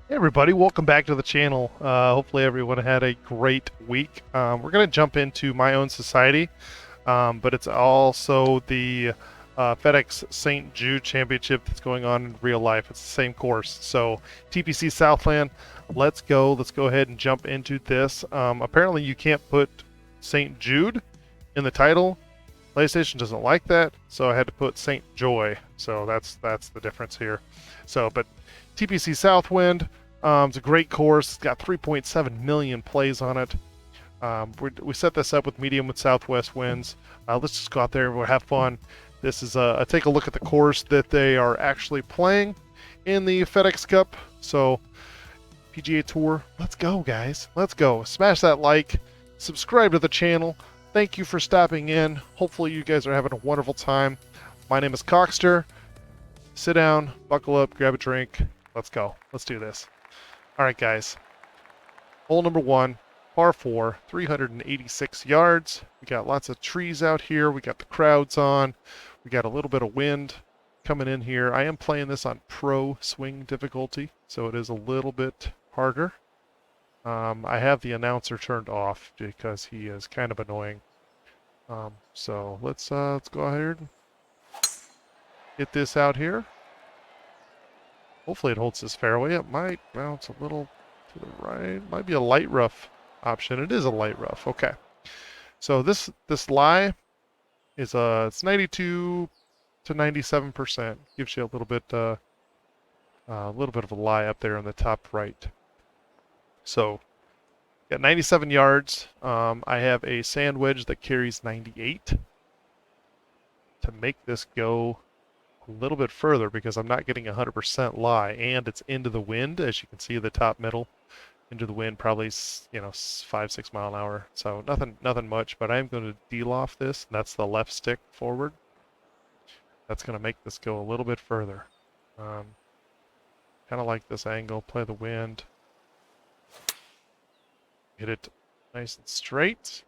Hey everybody, welcome back to the channel. Hopefully everyone had a great week. We're going to jump into my own society, but it's also the FedEx St. Jude Championship that's going on in real life. It's the same course. So TPC Southland, let's go. Let's go ahead and jump into this. Apparently you can't put St. Jude in the title. PlayStation doesn't like that, so I had to put St. Joy. So that's the difference here. But TPC Southwind, it's a great course. It's got 3.7 million plays on it. We set this up with medium with southwest winds. Let's just go out there and we'll have fun. This is take a look at the course that they are actually playing in the FedEx Cup. So PGA Tour, let's go, guys. Let's go. Smash that like, subscribe to the channel. Thank you for stopping in. Hopefully you guys are having a wonderful time. My name is Kawkster. Sit down, buckle up, grab a drink. Let's go. Let's do this. All right, guys. Hole number one, par 4, 386 yards. We got lots of trees out here. We got the crowds on. We got a little bit of wind coming in here. I am playing this on pro swing difficulty, so it is a little bit harder. I have the announcer turned off because he is kind of annoying. So let's go ahead and get this out here. Hopefully it holds this fairway. It might bounce a little to the right. Might be a light rough option. It is a light rough. Okay. So this lie is it's 92 to 97%. Gives you a little bit of a lie up there in the top right. So got 97 yards. I have a sand wedge that carries 98 to make this go a little bit further because I'm not getting 100% lie, and it's into the wind, as you can see the top middle into the wind, probably 5-6 mile an hour. So nothing much, but I'm going to de-loft this, and that's the left stick forward. That's going to make this go a little bit further. Kind of like this angle. Play the wind. Hit it nice and straight.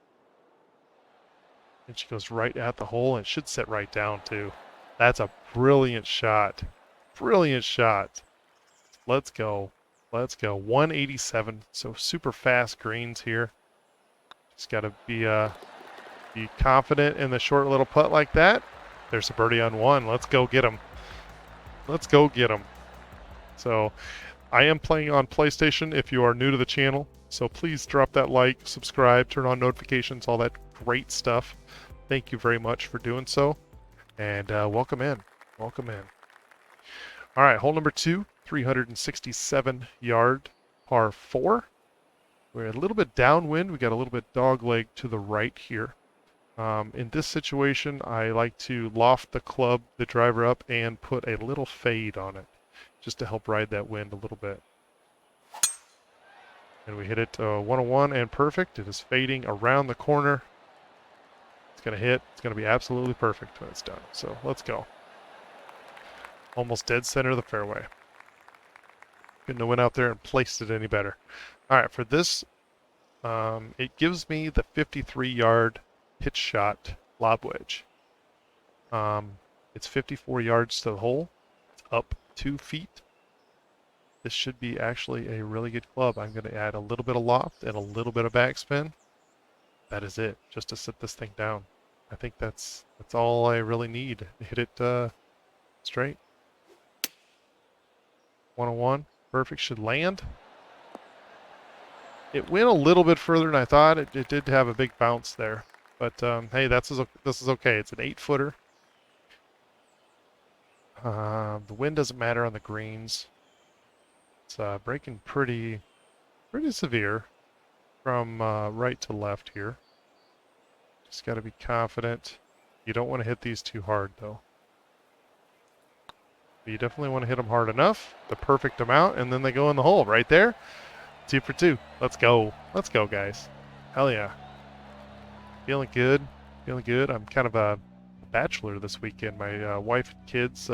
And she goes right at the hole, and it should sit right down too. That's a brilliant shot. Brilliant shot. Let's go. Let's go. 187. So super fast greens here. Just got to be confident in the short little putt like that. There's a birdie on one. Let's go get him. Let's go get him. So I am playing on PlayStation if you are new to the channel. So please drop that like, subscribe, turn on notifications, all that great stuff. Thank you very much for doing so. And welcome in. Welcome in. All right, hole number 2, 367 yard par 4. We're a little bit downwind. We got a little bit dog leg to the right here. In this situation, I like to loft the driver up, and put a little fade on it, just to help ride that wind a little bit. And we hit it 101 and perfect. It is fading around the corner. It's going to hit. It's going to be absolutely perfect when it's done. So let's go. Almost dead center of the fairway. Couldn't have went out there and placed it any better. All right, for this, it gives me the 53-yard pitch shot lob wedge. It's 54 yards to the hole. It's up 2 feet. This should be actually a really good club. I'm going to add a little bit of loft and a little bit of backspin. That is it, just to sit this thing down. I think that's all I really need. Hit it straight. 101, perfect, should land. It went a little bit further than I thought. It did have a big bounce there. But hey, this is okay. It's an 8-footer. The wind doesn't matter on the greens. It's breaking pretty severe from right to left here. Just got to be confident. You don't want to hit these too hard, though. But you definitely want to hit them hard enough, the perfect amount, and then they go in the hole right there. 2 for 2. Let's go. Let's go, guys. Hell yeah. Feeling good. Feeling good. I'm kind of a bachelor this weekend. My wife and kids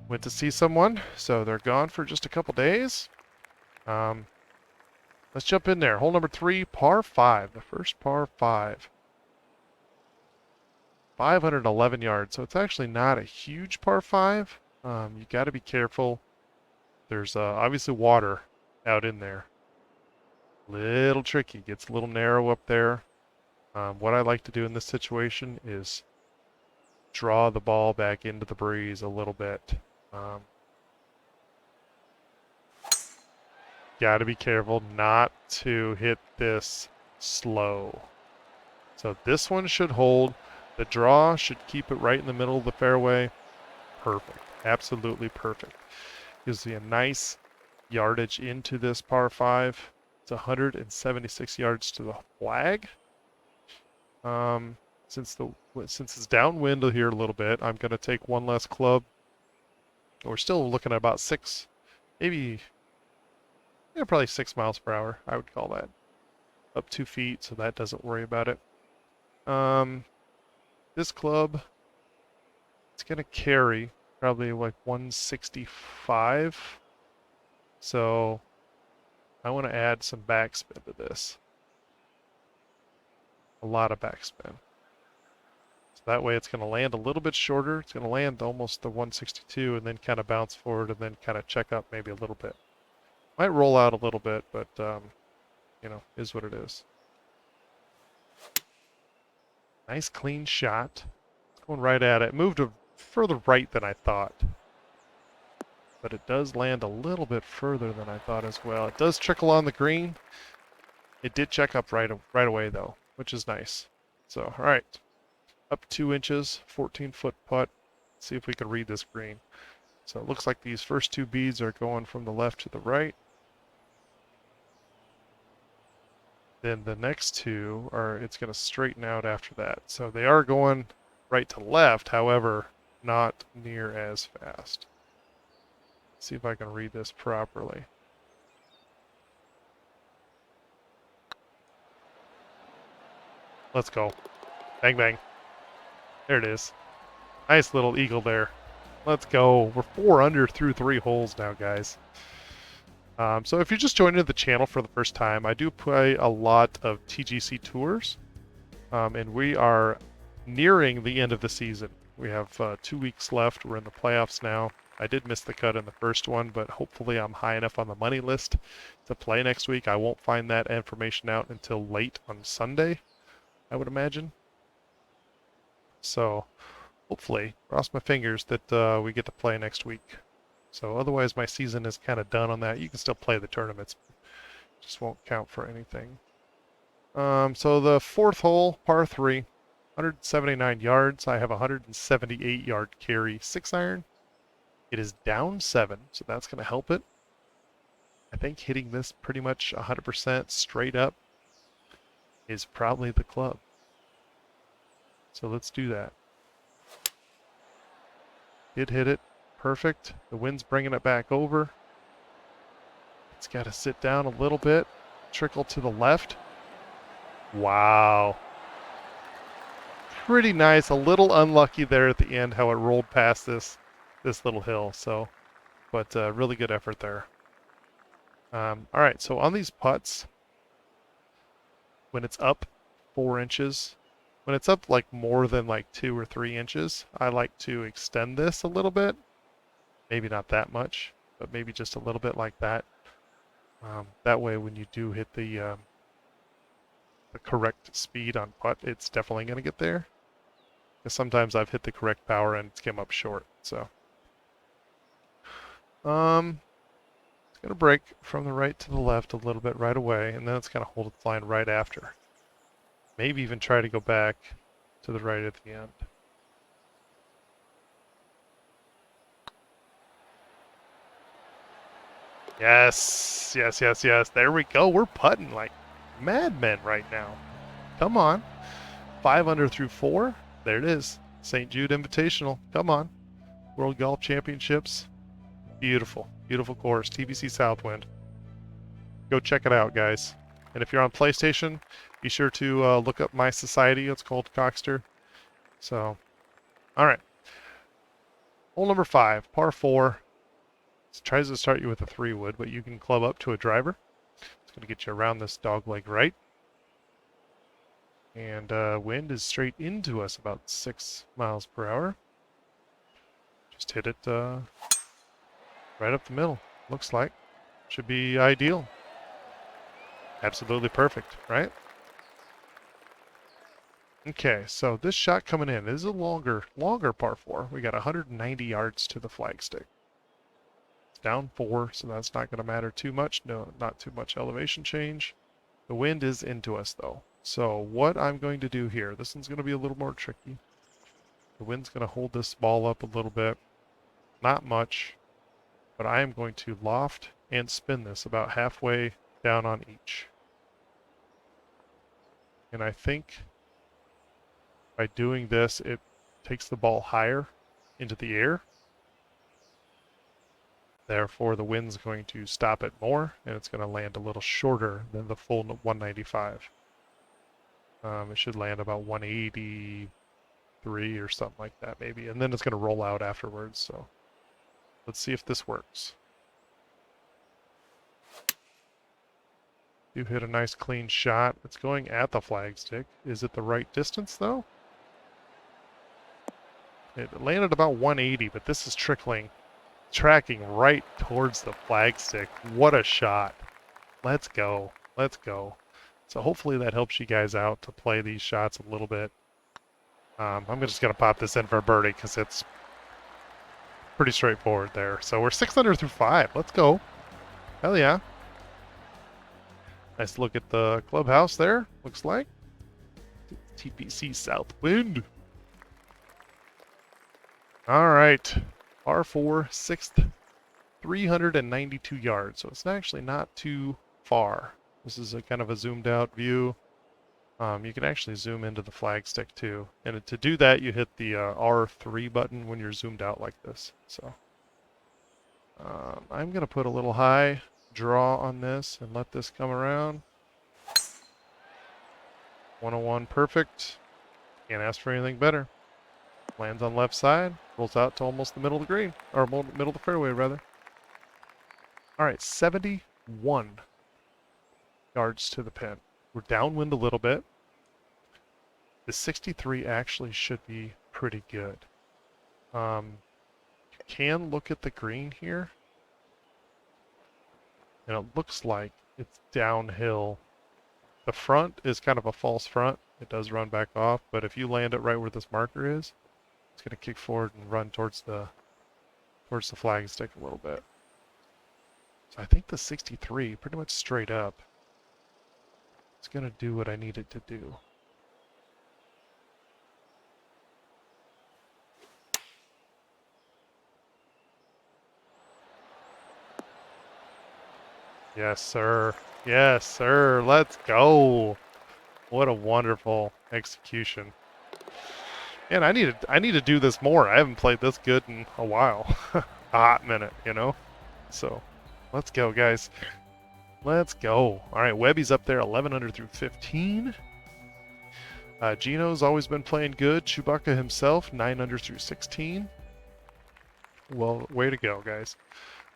went to see someone, so they're gone for just a couple days. Let's jump in there. Hole number 3, par 5. The first par 5. 511 yards. So it's actually not a huge par 5. You got to be careful There's obviously water out in there. Little tricky, gets a little narrow up there. What I like to do in this situation is draw the ball back into the breeze a little bit. Got to be careful not to hit this slow. So this one should hold. The draw should keep it right in the middle of the fairway. Perfect. Absolutely perfect. Gives me a nice yardage into this par 5. It's 176 yards to the flag. Since it's downwind here a little bit, I'm going to take one less club. We're still looking at about 6, maybe, yeah, probably 6 miles per hour, I would call that. Up 2 feet, so that doesn't worry about it. This club, it's going to carry probably like 165. So I want to add some backspin to this. A lot of backspin. So that way it's going to land a little bit shorter. It's going to land almost the 162 and then kind of bounce forward and then kind of check up maybe a little bit. Might roll out a little bit, but you know, is what it is. Nice clean shot. It's going right at it. Moved further right than I thought. But it does land a little bit further than I thought as well. It does trickle on the green. It did check up right away though, which is nice. So, all right. Up 2 inches, 14-foot putt. Let's see if we can read this green. So it looks like these first 2 beads are going from the left to the right. Then the next 2 are, it's going to straighten out after that. So they are going right to left, however, not near as fast. Let's see if I can read this properly. Let's go. Bang, bang. There it is. Nice little eagle there. Let's go. We're 4 under through 3 holes now, guys. So if you're just joining the channel for the first time, I do play a lot of TGC tours, and we are nearing the end of the season. We have 2 weeks left. We're in the playoffs now. I did miss the cut in the first one, but hopefully I'm high enough on the money list to play next week. I won't find that information out until late on Sunday, I would imagine. So hopefully, cross my fingers that we get to play next week. So otherwise my season is kind of done on that. You can still play the tournaments, just won't count for anything. So the 4th hole, par 3, 179 yards. I have a 178 yard carry 6-iron. It is down 7, so that's going to help it. I think hitting this pretty much 100% straight up is probably the club. So let's do that. Did hit it. Perfect. The wind's bringing it back over. It's got to sit down a little bit. Trickle to the left. Wow. Pretty nice. A little unlucky there at the end how it rolled past this little hill. So, but really good effort there. All right. So on these putts, when it's up 4 inches, when it's up like more than like 2 or 3 inches, I like to extend this a little bit. Maybe not that much, but maybe just a little bit like that. That way when you do hit the correct speed on putt, it's definitely going to get there. Because sometimes I've hit the correct power and it's come up short. So, it's going to break from the right to the left a little bit right away, and then it's going to hold its line right after. Maybe even try to go back to the right at the end. Yes, yes, yes, yes. There we go. We're putting like madmen right now. Come on. 5 under through 4. There it is. St. Jude Invitational. Come on. World Golf Championships. Beautiful. Beautiful course. TPC Southwind. Go check it out, guys. And if you're on PlayStation, be sure to look up my society. It's called Kawkster. So, all right. Hole number 5, par 4. It tries to start you with a 3-wood, but you can club up to a driver. It's going to get you around this dogleg right. And wind is straight into us, about 6 miles per hour. Just hit it right up the middle. looks like. Should be ideal. Absolutely perfect, right? Okay, so this shot coming in is a longer par 4. We got 190 yards to the flagstick. It's down 4, so that's not going to matter too much. No, not too much elevation change. The wind is into us though. So what I'm going to do here, this one's going to be a little more tricky. The wind's going to hold this ball up a little bit. Not much, but I am going to loft and spin this about halfway down on each. And I think by doing this, it takes the ball higher into the air. Therefore, the wind's going to stop it more, and it's going to land a little shorter than the full 195. It should land about 183 or something like that, maybe. And then it's going to roll out afterwards, so let's see if this works. You hit a nice clean shot. It's going at the flagstick. Is it the right distance, though? It landed about 180, but this is tracking right towards the flagstick. What a shot. Let's go. Let's go. So hopefully that helps you guys out to play these shots a little bit. I'm just going to pop this in for a birdie because it's pretty straightforward there. So we're 6 under through 5. Let's go. Hell yeah. Nice look at the clubhouse there, looks like. TPC Southwind. All right. R4, 6th, 392 yards. So it's actually not too far. This is a kind of a zoomed out view. You can actually zoom into the flagstick too. And to do that, you hit the R3 button when you're zoomed out like this. So I'm going to put a little high draw on this and let this come around. 101 perfect. Can't ask for anything better. Lands on left side, rolls out to almost the middle of the green, or middle of the fairway rather. All right, 71 yards to the pin. We're downwind a little bit. The 63 actually should be pretty good. You can look at the green here, and it looks like it's downhill. The front is kind of a false front. It does run back off, but if you land it right where this marker is, it's going to kick forward and run towards the flagstick a little bit. So I think the 63, pretty much straight up, is going to do what I need it to do. Yes, sir. Yes, sir. Let's go. What a wonderful execution. And I need to do this more. I haven't played this good in a while. A hot minute, you know? So, let's go, guys. Let's go. All right, Webby's up there, 11 under through 15. Gino's always been playing good. Chewbacca himself, 9 under through 16. Well, way to go, guys.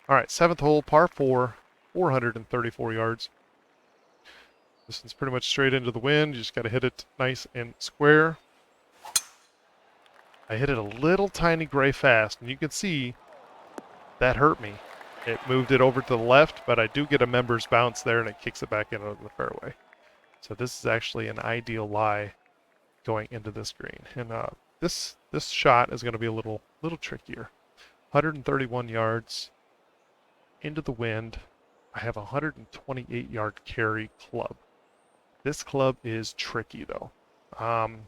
All right, 7th hole, par 4, 434 yards. This one's pretty much straight into the wind. You just got to hit it nice and square. I hit it a little tiny gray fast, and you can see that hurt me. It moved it over to the left, but I do get a member's bounce there, and it kicks it back into the fairway. So this is actually an ideal lie going into this green. And this shot is going to be a little trickier. 131 yards into the wind. I have a 128-yard carry club. This club is tricky, though. I'm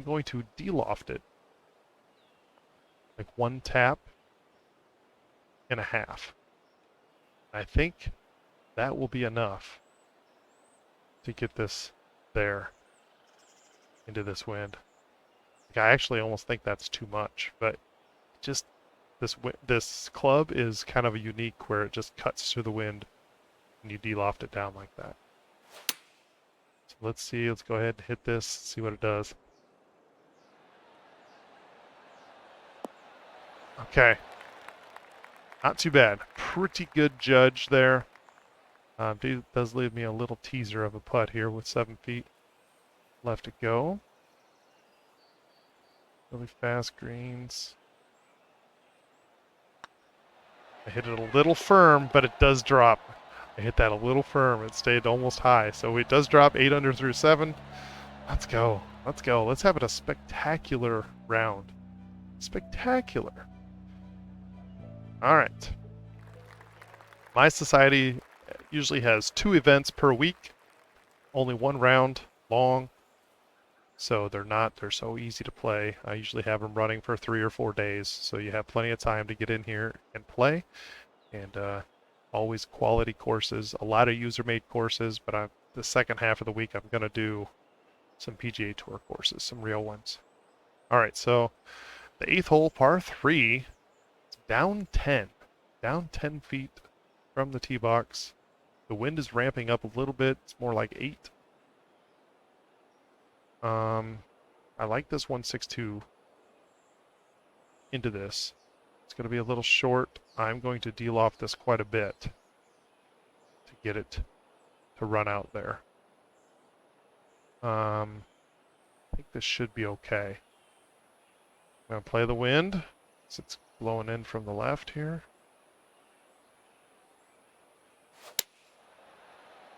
going to de-loft it. Like 1 tap and a half. I think that will be enough to get this there into this wind. Like, I actually almost think that's too much, but just this club is kind of a unique where it just cuts through the wind and you de-loft it down like that. So let's see, let's go ahead and hit this, see what it does. Okay. Not too bad. Pretty good judge there. Does leave me a little teaser of a putt here with 7 feet left to go. Really fast greens. I hit it a little firm, but it does drop. I hit that a little firm. It stayed almost high. So it does drop 8 under through 7. Let's go. Let's go. Let's have it a spectacular round. Spectacular. All right. My society usually has 2 events per week. Only 1 round long. So they're so easy to play. I usually have them running for 3 or 4 days. So you have plenty of time to get in here and play. And always quality courses, a lot of user-made courses, but the second half of the week I'm going to do some PGA Tour courses, some real ones. All right, so the 8th hole, par 3, it's down 10 feet from the tee box. The wind is ramping up a little bit. It's more like 8. I like this 162 into this. It's going to be a little short. I'm going to de-loft this quite a bit to get it to run out there. I think this should be okay. I'm going to play the wind as it's blowing in from the left here.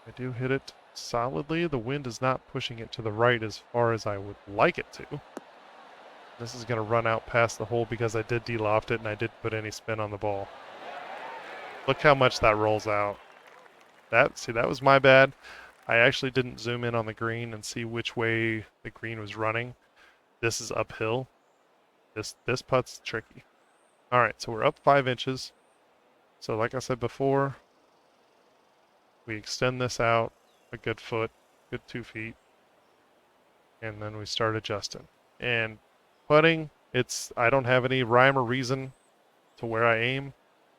I do hit it solidly. The wind is not pushing it to the right as far as I would like it to. This is going to run out past the hole because I did de-loft it and I didn't put any spin on the ball. Look how much that rolls out. See, that was my bad. I actually didn't zoom in on the green and see which way the green was running. This is uphill. This putt's tricky. All right, so we're up 5 inches. So like I said before, we extend this out a good foot, good 2 feet, and then we start adjusting. And putting, I don't have any rhyme or reason to where I aim.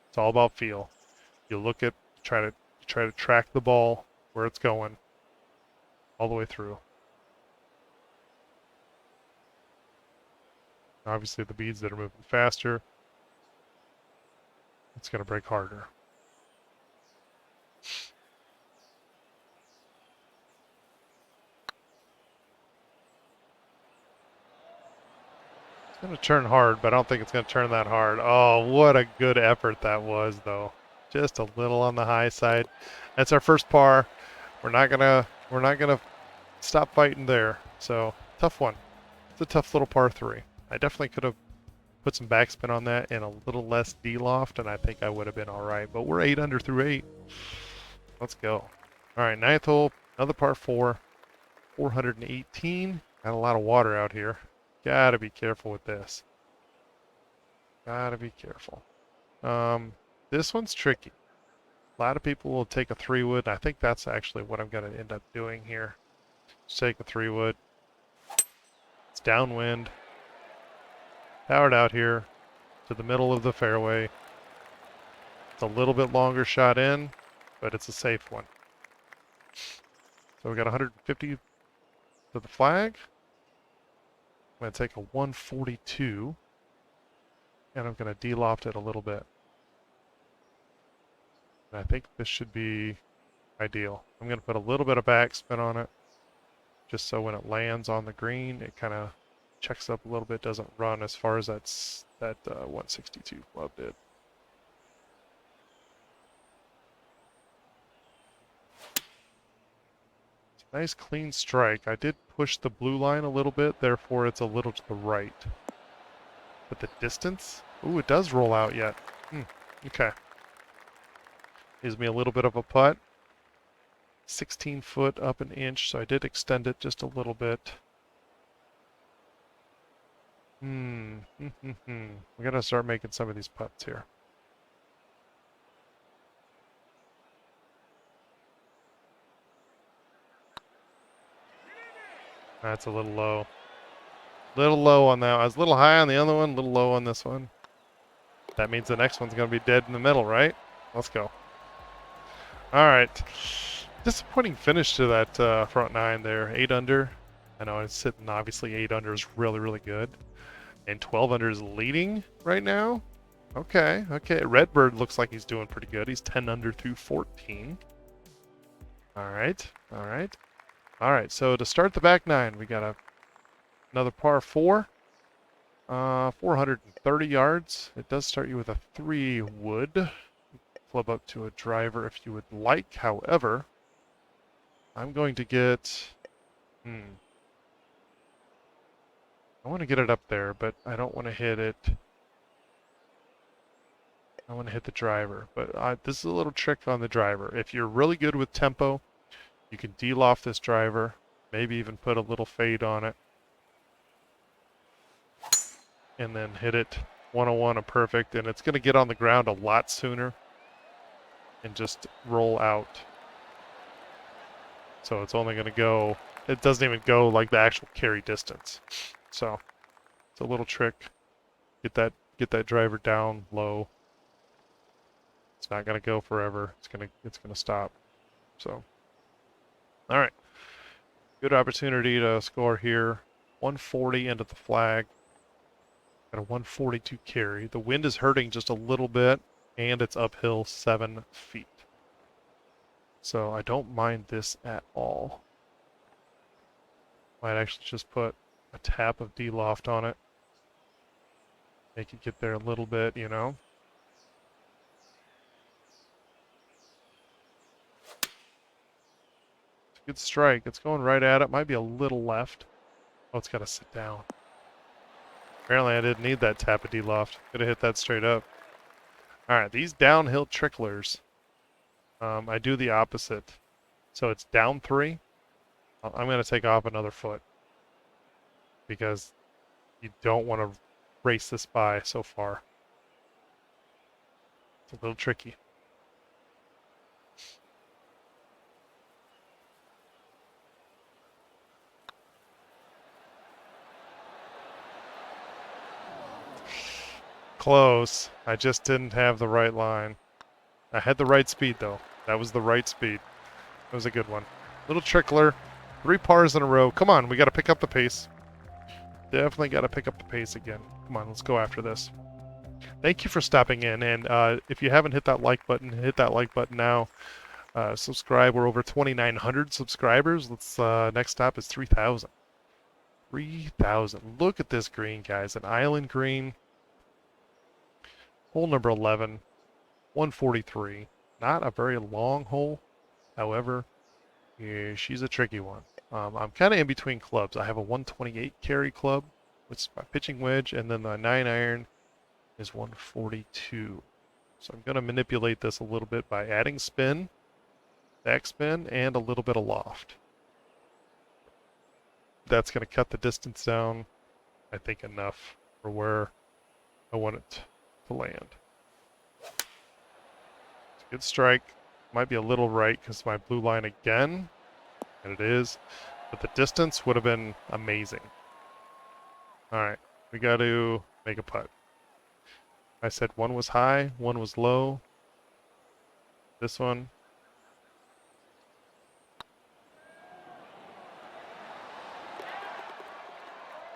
It's all about feel. You look at, try to track the ball where it's going all the way through. Obviously the beads that are moving faster, it's going to break harder. It's going to turn hard, but I don't think it's going to turn that hard. Oh, what a good effort that was, though. Just a little on the high side. That's our first par. We're not gonna stop fighting there. So tough one. It's a tough little par 3. I definitely could have put some backspin on that and a little less de-loft, and I think I would have been all right. But we're 8 under through 8. Let's go. All right, 9th hole, another par 4, 418. Got a lot of water out here. Gotta be careful with this. Gotta be careful. This one's tricky. A lot of people will take a 3-wood. I think that's actually what I'm going to end up doing here. Just take a 3-wood. It's downwind. Powered out here to the middle of the fairway. It's a little bit longer shot in, but it's a safe one. So we got 150 to the flag. I'm going to take a 142, and I'm going to de-loft it a little bit. And I think this should be ideal. I'm going to put a little bit of backspin on it, just so when it lands on the green, it kind of checks up a little bit, doesn't run as far as that 162 club did. It's a nice clean strike. I did push the blue line a little bit, therefore it's a little to the right. But the distance, ooh, it does roll out yet. Okay. Gives me a little bit of a putt. 16 foot up an inch, so I did extend it just a little bit. We gotta start making some of these putts here. That's a little low. Little low on that. I was a little high on the other one, a little low on this one. That means the next one's gonna be dead in the middle, right? Let's go. All right. Disappointing finish to that front 9 there. 8 under. I know it's sitting, obviously 8 under is really, really good. And 12 under is leading right now. Okay. Redbird looks like he's doing pretty good. He's 10 under through 14. All right. So to start the back 9, we got another par 4. 430 yards. It does start you with a 3-wood. club up to a driver if you would like. However, I'm going to get... I want to get it up there, but I don't want to hit it. I want to hit the driver, but this is a little trick on the driver. If you're really good with tempo, you can de-loft this driver, maybe even put a little fade on it, and then hit it 101 a perfect, and it's going to get on the ground a lot sooner and just roll out. So it's only going to go, it doesn't even go like the actual carry distance. So it's a little trick. Get that driver down low. It's not going to go forever. It's going to stop. So all right. Good opportunity to score here. 140 into the flag. Got a 142 carry. The wind is hurting just a little bit, and it's uphill 7 feet. So I don't mind this at all. Might actually just put a tap of D-loft on it. Make it get there a little bit, you know. It's a good strike. It's going right at it. Might be a little left. Oh, it's got to sit down. Apparently I didn't need that tap of D-loft. Could have hit that straight up. Alright, these downhill tricklers, I do the opposite. So it's down 3. I'm going to take off another foot. Because you don't want to race this by so far. It's a little tricky. Close. I just didn't have the right line. I had the right speed, though. That was the right speed. That was a good one. Little trickler. 3 pars in a row. Come on, we got to pick up the pace. Definitely got to pick up the pace again. Come on, let's go after this. Thank you for stopping in, and if you haven't hit that like button, hit that like button now. Subscribe. We're over 2,900 subscribers. Let's next stop is 3,000. 3,000. Look at this green, guys. An island green. Hole number 11. 143. Not a very long hole. However, yeah, she's a tricky one. I'm kind of in between clubs. I have a 128 carry club, which is my pitching wedge, and then the 9-iron is 142. So I'm going to manipulate this a little bit by adding spin, backspin, and a little bit of loft. That's going to cut the distance down, I think, enough for where I want it to land. It's a good strike. Might be a little right because my blue line again, and it is, but the distance would have been amazing. All right, we got to make a putt. I said one was high, one was low. This one.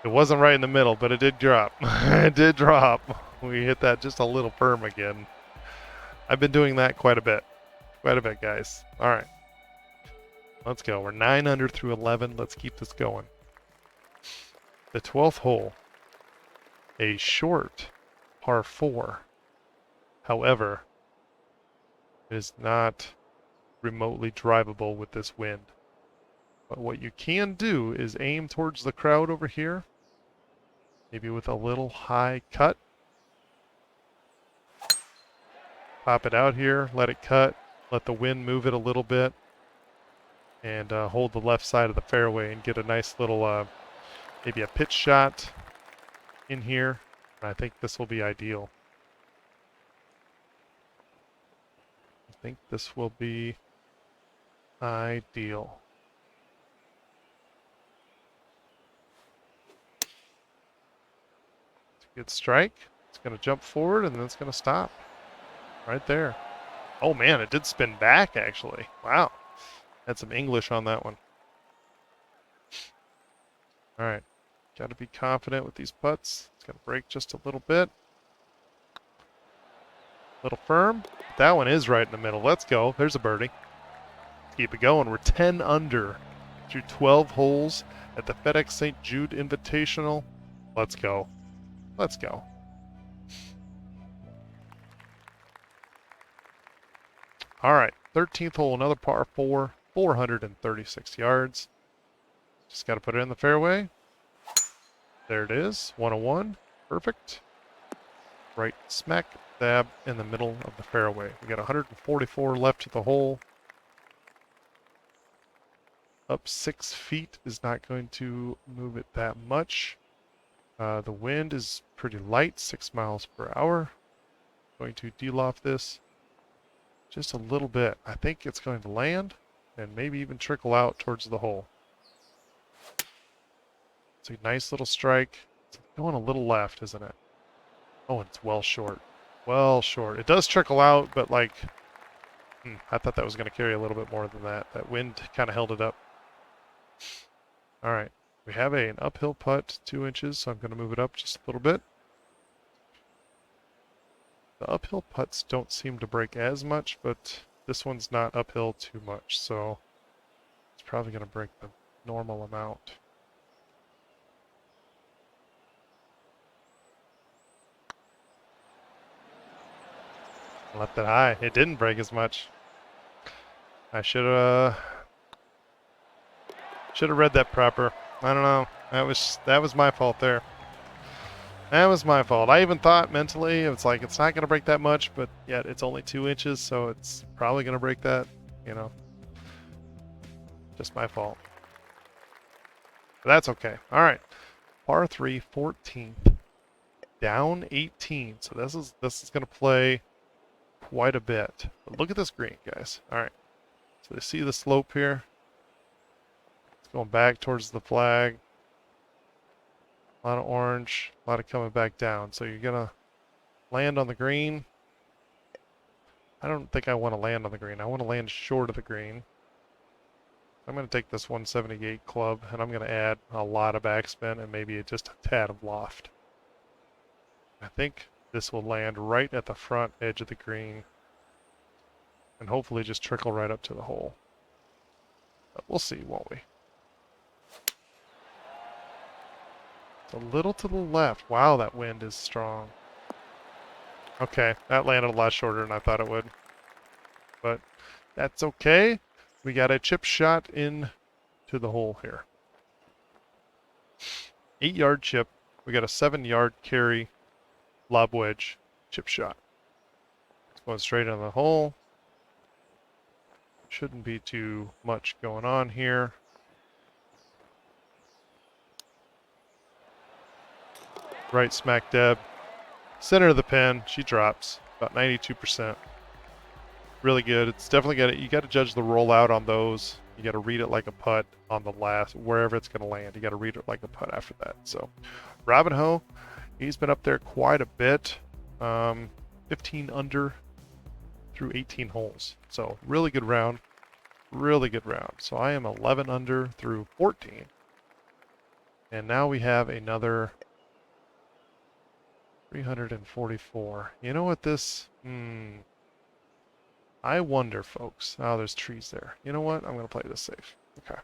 It wasn't right in the middle, but it did drop. It did drop. We hit that just a little firm again. I've been doing that quite a bit. Quite a bit, guys. All right. Let's go. We're 9 under through 11. Let's keep this going. The 12th hole. A short par 4. However, it is not remotely drivable with this wind. But what you can do is aim towards the crowd over here. Maybe with a little high cut. Pop it out here. Let it cut. Let the wind move it a little bit. And hold the left side of the fairway and get a nice little, maybe a pitch shot in here. And I think this will be ideal. I think this will be ideal. It's a good strike. It's going to jump forward and then it's going to stop. Right there. Oh man, it did spin back actually. Wow. Had some English on that one. All right. Got to be confident with these putts. It's going to break just a little bit. Little firm. That one is right in the middle. Let's go. There's a birdie. Keep it going. We're 10 under through 12 holes at the FedEx St. Jude Invitational. Let's go. Let's go. All right, 13th hole, another par 4, 436 yards. Just got to put it in the fairway. There it is, 101. Perfect. Right smack dab in the middle of the fairway. We got 144 left to the hole. Up 6 feet is not going to move it that much. The wind is pretty light, 6 miles per hour. Going to de-loft this just a little bit. I think it's going to land and maybe even trickle out towards the hole. It's a nice little strike. It's going a little left, isn't it? Oh, and it's well short. Well short. It does trickle out, but like, I thought that was going to carry a little bit more than that. That wind kind of held it up. All right. We have an uphill putt, 2 inches, so I'm going to move it up just a little bit. The uphill putts don't seem to break as much, but this one's not uphill too much, so it's probably going to break the normal amount. Left it high. It didn't break as much. I should have read that proper. I don't know. That was my fault there. That was my fault. I even thought mentally it's like it's not going to break that much, but yet it's only 2 inches, so it's probably going to break that. You know, just my fault. But that's okay. All right, par 3, 14th, down 18. So this is going to play quite a bit. But look at this green, guys. All right. So you see the slope here? It's going back towards the flag. A lot of orange, a lot of coming back down. So you're going to land on the green. I don't think I want to land on the green. I want to land short of the green. I'm going to take this 178 club, and I'm going to add a lot of backspin and maybe just a tad of loft. I think this will land right at the front edge of the green and hopefully just trickle right up to the hole. But we'll see, won't we? It's a little to the left. Wow, that wind is strong. Okay, that landed a lot shorter than I thought it would. But that's okay. We got a chip shot in to the hole here. 8-yard chip. We got a 7-yard carry lob wedge chip shot. It's going straight in the hole. Shouldn't be too much going on here. Right smack dab. Center of the pin. She drops. About 92%. Really good. It's definitely you got to judge the rollout on those. You got to read it like a putt on the last, wherever it's going to land. You got to read it like a putt after that. So, Robin Ho, he's been up there quite a bit. 15 under through 18 holes. So, really good round. Really good round. So, I am 11 under through 14. And now we have another 344. You know what this... I wonder, folks. Oh, there's trees there. You know what? I'm going to play this safe. Okay.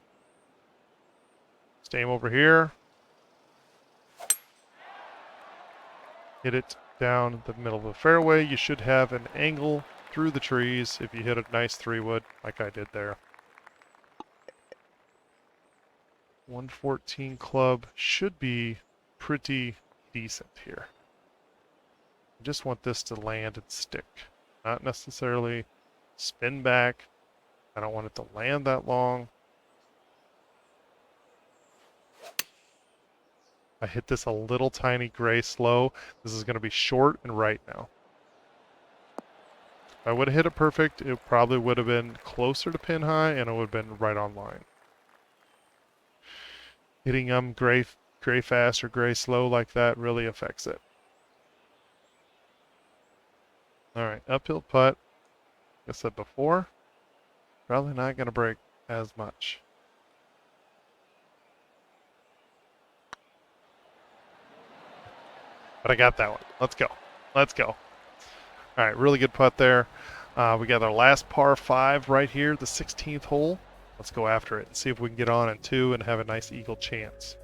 Stay over here. Hit it down the middle of the fairway. You should have an angle through the trees if you hit a nice 3-wood like I did there. 114 club should be pretty decent here. I just want this to land and stick. Not necessarily spin back. I don't want it to land that long. I hit this a little tiny gray slow. This is going to be short and right now. If I would have hit it perfect, it probably would have been closer to pin high and it would have been right on line. Hitting gray fast or gray slow like that really affects it. All right, uphill putt. Like I said before, probably not going to break as much. But I got that one. Let's go. Let's go. All right, really good putt there. We got our last par 5 right here, the 16th hole. Let's go after it and see if we can get on in 2 and have a nice eagle chance.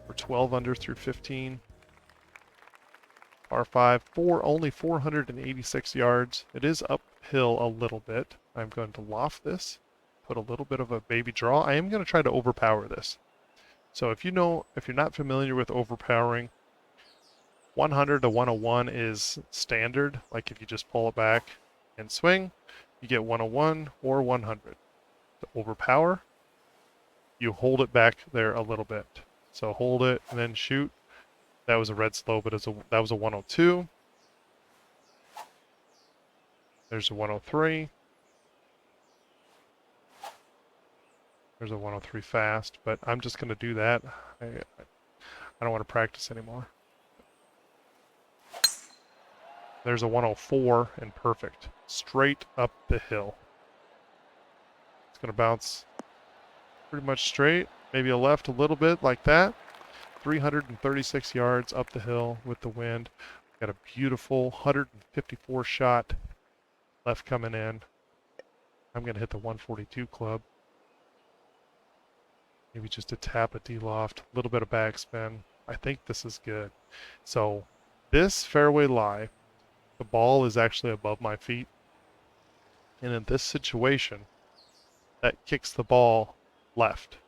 We're 12 under through 15. Par 5, only 486 yards. It is hill a little bit. I'm going to loft this, put a little bit of a baby draw. I am going to try to overpower this. So if you're not familiar with overpowering, 100 to 101 is standard. Like if you just pull it back and swing, you get 101 or 100. To overpower, you hold it back there a little bit. So hold it and then shoot. That was a red slow, but that was a 102. There's a 103. There's a 103 fast, but I'm just going to do that. I don't want to practice anymore. There's a 104 and perfect. Straight up the hill. It's going to bounce pretty much straight. Maybe a left a little bit like that. 336 yards up the hill with the wind. Got a beautiful 154 shot left coming in. I'm going to hit the 142 club. Maybe just a tap at D-loft, a little bit of backspin. I think this is good. So this fairway lie, the ball is actually above my feet. And in this situation, that kicks the ball left.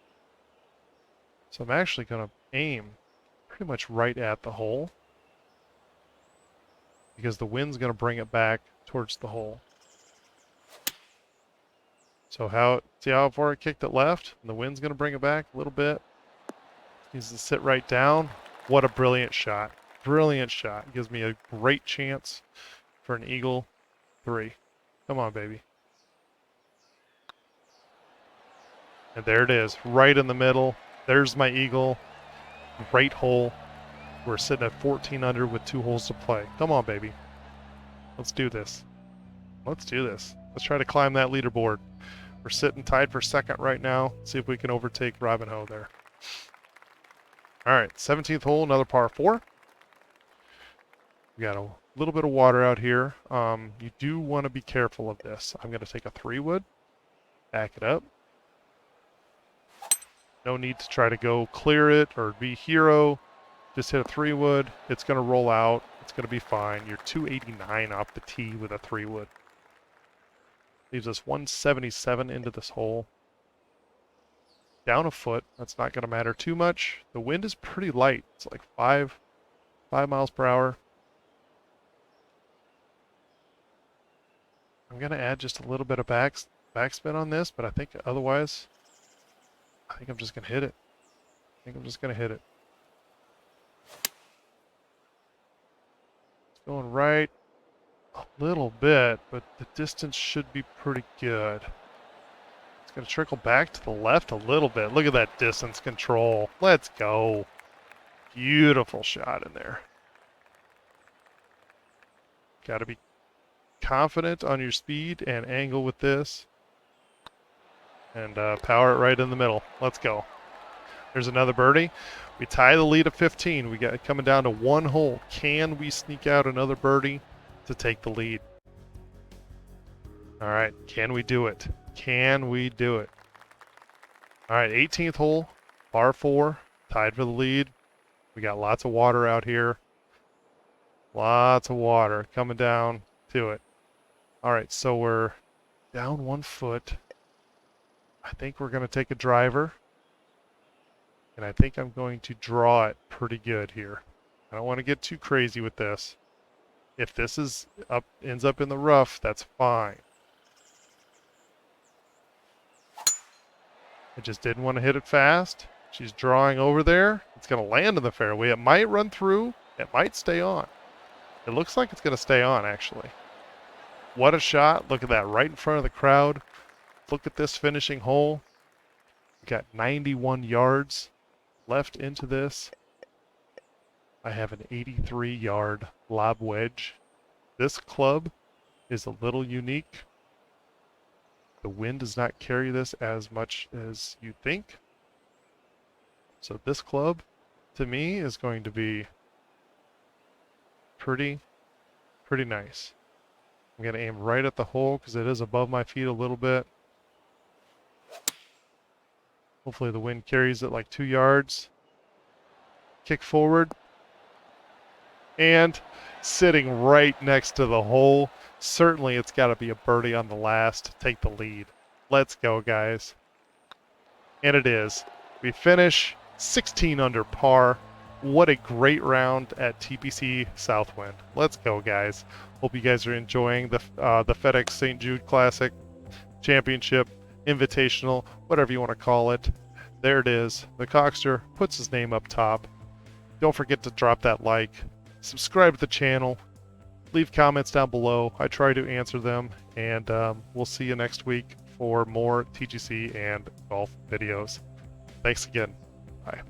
So I'm actually going to aim pretty much right at the hole because the wind's going to bring it back towards the hole. So see how far it kicked it left? And the wind's going to bring it back a little bit. Needs to sit right down. What a brilliant shot. Brilliant shot. Gives me a great chance for an eagle 3. Come on, baby. And there it is, right in the middle. There's my eagle. Great hole. We're sitting at 14 under with 2 holes to play. Come on, baby. Let's do this. Let's do this. Let's try to climb that leaderboard. We're sitting tied for second right now. See if we can overtake Robin Ho there. All right, 17th hole, another par 4. We got a little bit of water out here. You do want to be careful of this. I'm going to take a 3-wood, back it up. No need to try to go clear it or be hero. Just hit a 3-wood. It's going to roll out. It's going to be fine. You're 289 off the tee with a 3-wood. Leaves us 177 into this hole. Down a foot. That's not going to matter too much. The wind is pretty light. It's like 5 miles per hour. I'm going to add just a little bit of backspin on this, but I think otherwise, I think I'm just going to hit it. It's going right a little bit, but the distance should be pretty good. It's going to trickle back to the left a little bit. Look at that distance control. Let's go. Beautiful shot in there. Got to be confident on your speed and angle with this. And power it right in the middle. Let's go. There's another birdie. We tie the lead at 15. We got it coming down to 1 hole. Can we sneak out another birdie to take the lead? All right. Can we do it? Can we do it? All right. 18th hole, par 4, tied for the lead. We got lots of water out here. Lots of water coming down to it. All right. So we're down 1 foot. I think we're going to take a driver. And I think I'm going to draw it pretty good here. I don't want to get too crazy with this. If this ends up in the rough, that's fine. I just didn't want to hit it fast. She's drawing over there. It's going to land in the fairway. It might run through. It might stay on. It looks like it's going to stay on, actually. What a shot. Look at that right in front of the crowd. Look at this finishing hole. We got 91 yards left into this. I have an 83-yard lob wedge. This club is a little unique. The wind does not carry this as much as you think. So this club, to me, is going to be pretty nice. I'm going to aim right at the hole because it is above my feet a little bit. Hopefully the wind carries it like 2 yards. Kick forward. And sitting right next to the hole. certainly it's got to be a birdie on the last to take the lead. Let's go, guys. And it is. We finish 16 under par. What a great round at TPC Southwind. Let's go, guys. Hope you guys are enjoying the FedEx St. Jude Classic Championship, Invitational, whatever you want to call it. There it is. The Kawkster puts his name up top. Don't forget to drop that like, subscribe to the channel, leave comments down below. I try to answer them, and we'll see you next week for more TGC and golf videos. Thanks again. Bye.